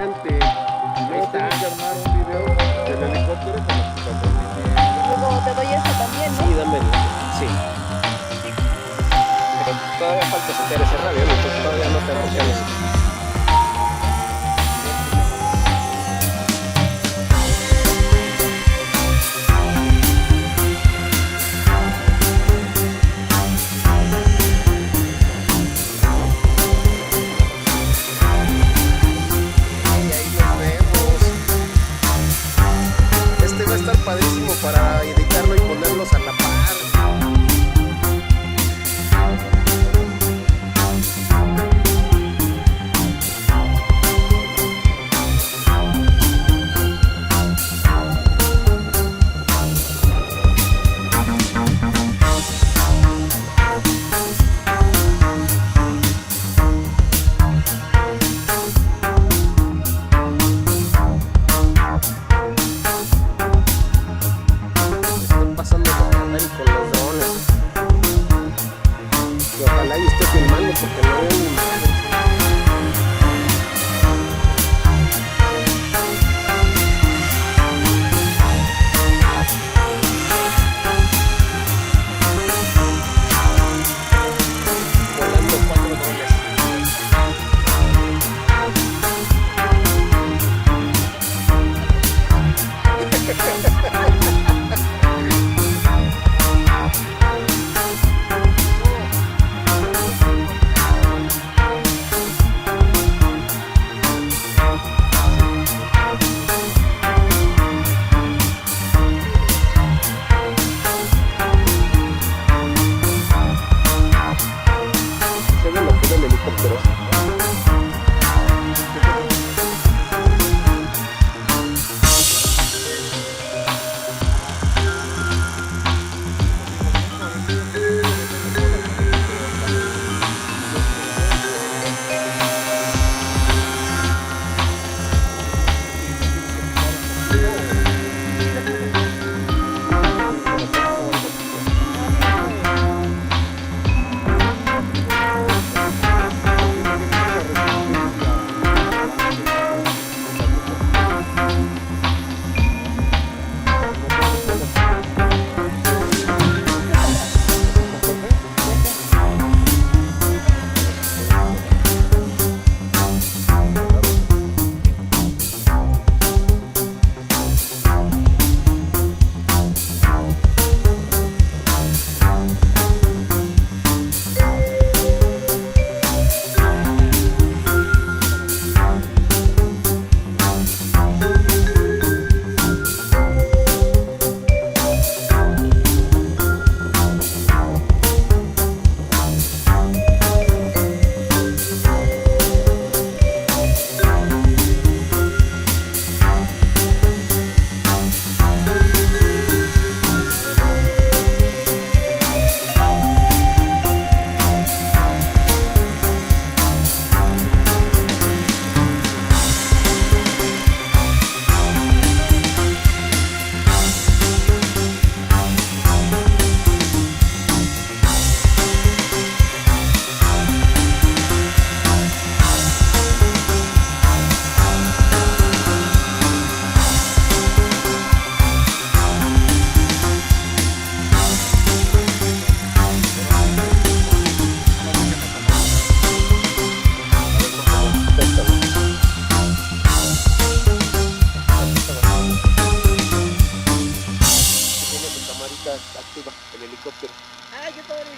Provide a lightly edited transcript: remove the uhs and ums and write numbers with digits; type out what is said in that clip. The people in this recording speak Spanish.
interesante. Ahí está. Tengo que armar un video del helicóptero con lo que está transmitiendo. Luego te doy esta también, ¿no? Sí, dame sí. Pero todavía falta setear ese radio, entonces todavía no te emociones. Va a estar padrísimo para editarlo y ponerlos a la par. Con los drones y ojalá y esté filmando porque no veo ni madre. Volando 4 drones. El helicóptero. Activa el helicóptero. ¡Ay, qué padre!